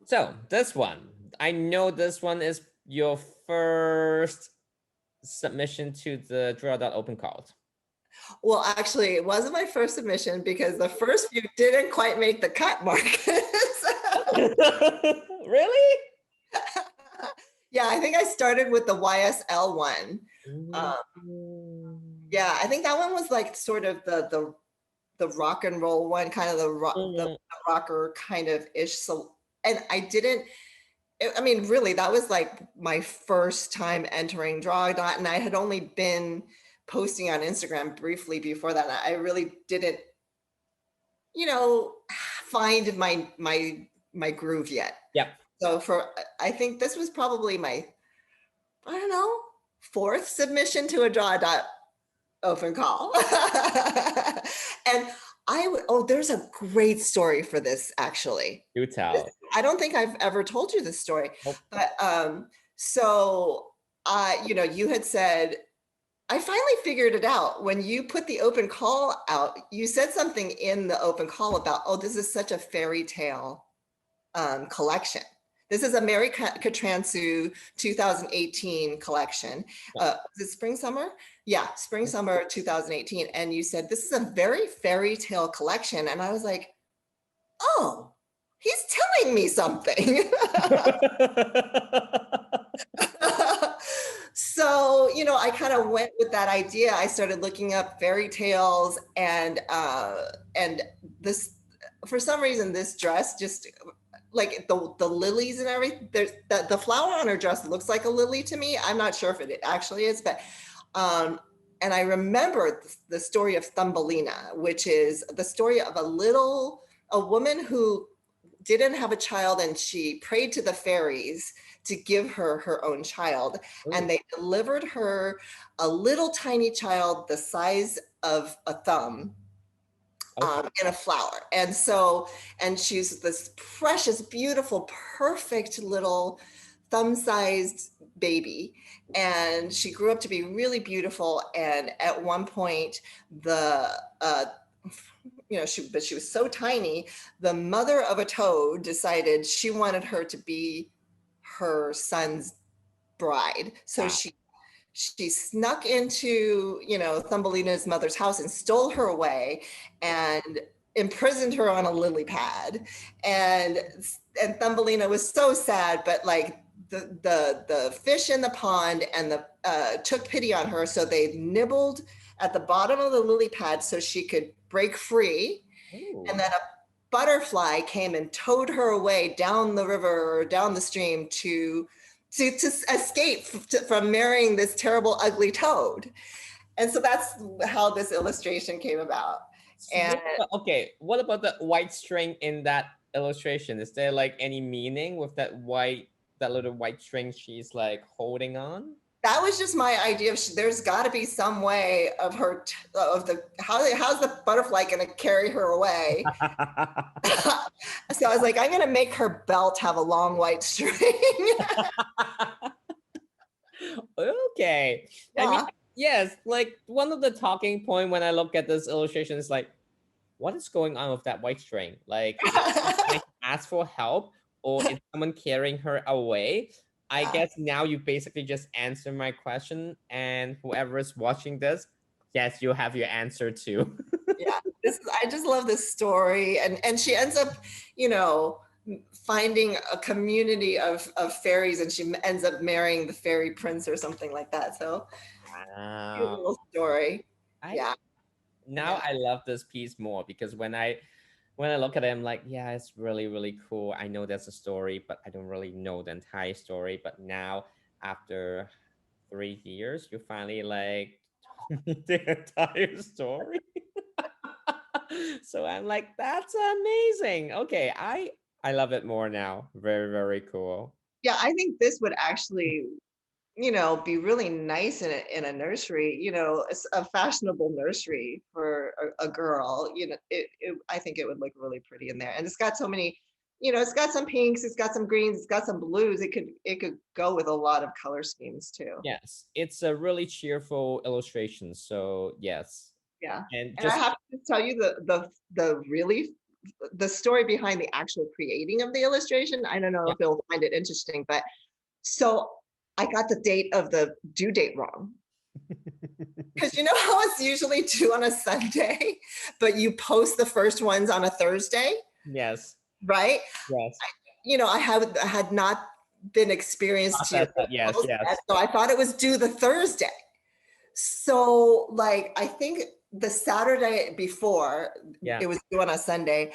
So this one, I know this one is your first submission to the Draw Open call. Well, actually, it wasn't my first submission because the first few didn't quite make the cut, Marcus. Really? Yeah, I think I started with the YSL one. Yeah, I think that one was like sort of the rock and roll one, kind of the rocker kind of ish. So, and I didn't. I mean, really, that was like my first time entering Draw Dot, and I had only been posting on Instagram briefly before that. I really didn't, find my groove yet. Yep. So I think this was probably my, I don't know, fourth submission to a Draw Dot open call. And there's a great story for this, actually. Do tell. I don't think I've ever told you this story, Nope. but you had said, I finally figured it out. When you put the open call out, you said something in the open call about, oh, this is such a fairy tale collection. This is a Mary Katransu 2018 collection. Is it spring, summer? Yeah, spring, summer 2018. And you said, this is a very fairy tale collection. And I was like, oh, he's telling me something. So, I kind of went with that idea. I started looking up fairy tales, and this, for some reason, this dress just like the lilies and everything. There's the flower on her dress looks like a lily to me. I'm not sure if it actually is, but and I remember the story of Thumbelina, which is the story of a woman who didn't have a child, and she prayed to the fairies to give her her own child. Ooh. And they delivered her a little tiny child the size of a thumb. Okay. In a flower. And she's this precious, beautiful, perfect little thumb-sized baby. And she grew up to be really beautiful. And at one point, she was so tiny, the mother of a toad decided she wanted her to be her son's bride. So wow. She snuck into, Thumbelina's mother's house and stole her away and imprisoned her on a lily pad. And Thumbelina was so sad, but like the fish in the pond and took pity on her. So they nibbled at the bottom of the lily pad so she could break free. Ooh. And then a butterfly came and towed her away down the river or down the stream to escape from marrying this terrible, ugly toad. And so that's how this illustration came about. And what about the white string in that illustration? Is there like any meaning with that little white string she's like holding on? That was just my idea of there's got to be some way of how's the butterfly going to carry her away. So I was like, I'm going to make her belt have a long white string. Okay. Yeah. I mean, yes, like one of the talking point when I look at this illustration is like, what is going on with that white string? Like, ask for help, or is someone carrying her away? I guess now you basically just answer my question, and whoever is watching this, yes, you have your answer too. Yeah, I just love this story, and she ends up, finding a community of fairies, and she ends up marrying the fairy prince or something like that. So, wow. Cute little story. Now I love this piece more because when I look at it, I'm like, yeah, it's really, really cool. I know there's a story, but I don't really know the entire story. But now, after 3 years, you finally like the entire story. So I'm like, that's amazing. Okay, I love it more now. Very, very cool. Yeah, I think this would actually, be really nice in a nursery, a fashionable nursery for a girl. I think it would look really pretty in there. And it's got so many, it's got some pinks, it's got some greens, it's got some blues. It could go with a lot of color schemes too. Yes, it's a really cheerful illustration. So yes. Yeah. And I have to tell you the really the story behind the actual creating of the illustration. I don't know Yeah. if you'll find it interesting, but so I got the date of the due date wrong. Because you know how it's usually due on a Sunday, but you post the first ones on a Thursday, Yes. right? Yes. I had not been experienced to Process that. Yes. post that, Yes. so I thought it was due the Thursday. So like I think the Saturday before Yeah. it was due on a Sunday,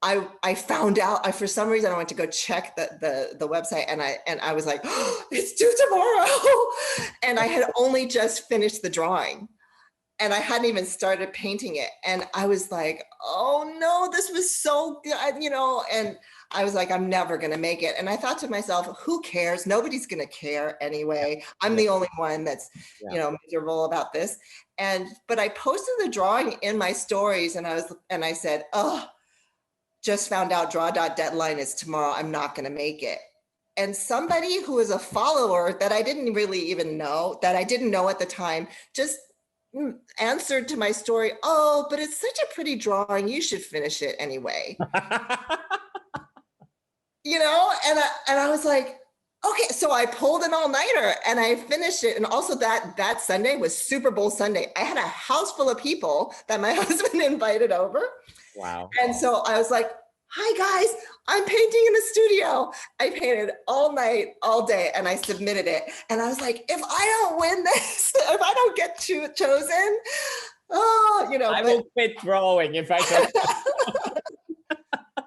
I found out. I for some reason I went to go check the website, and I was like, oh, it's due tomorrow, and I had only just finished the drawing, and I hadn't even started painting it, and I was like, oh no, this was so good, and I was like, I'm never gonna make it. And I thought to myself, who cares? Nobody's gonna care anyway. I'm Yeah. the only one that's miserable about this. But I posted the drawing in my stories, and I said, oh, just found out draw dot deadline is tomorrow. I'm not going to make it. And somebody who is a follower that I didn't really even know, that I didn't know at the time, just answered to my story, oh, but it's such a pretty drawing. You should finish it anyway. And I was like, okay, so I pulled an all-nighter and I finished it. And also that Sunday was Super Bowl Sunday. I had a house full of people that my husband invited over. Wow. And so I was like, hi guys, I'm painting in the studio. I painted all night, all day, and I submitted it. And I was like, if I don't win this, if I don't get chosen, I will quit drawing if I don't.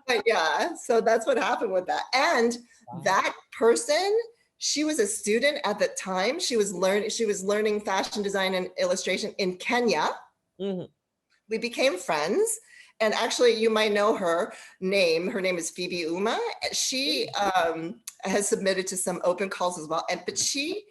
But yeah, so that's what happened with that. And that person, she was a student at the time. She was learning fashion design and illustration in Kenya. Mm-hmm. We became friends. And actually, you might know her name. Her name is Phoebe Uma. She has submitted to some open calls as well. But she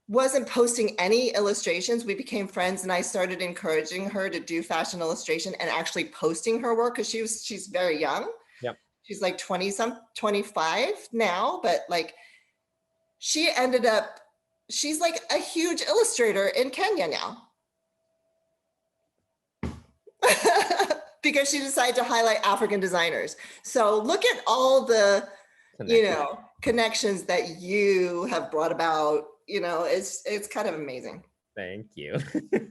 wasn't posting any illustrations. We became friends, and I started encouraging her to do fashion illustration and actually posting her work, because she's very young. Yep. She's like 25 now, but like she's like a huge illustrator in Kenya now. Because she decided to highlight African designers. So look at all the connections that you have brought about. It's kind of amazing. Thank you.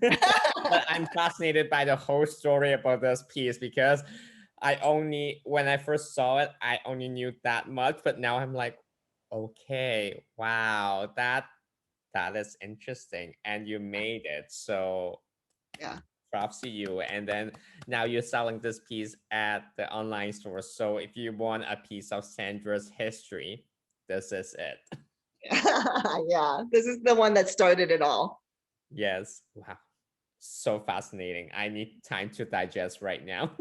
But I'm fascinated by the whole story about this piece, because when I first saw it, I only knew that much, but now I'm like, okay, wow, that is interesting, and you made it. So yeah, props to you. And then now you're selling this piece at the online store. So if you want a piece of Sandra's history, this is it. Yeah, this is the one that started it all. Yes. Wow. So fascinating. I need time to digest right now.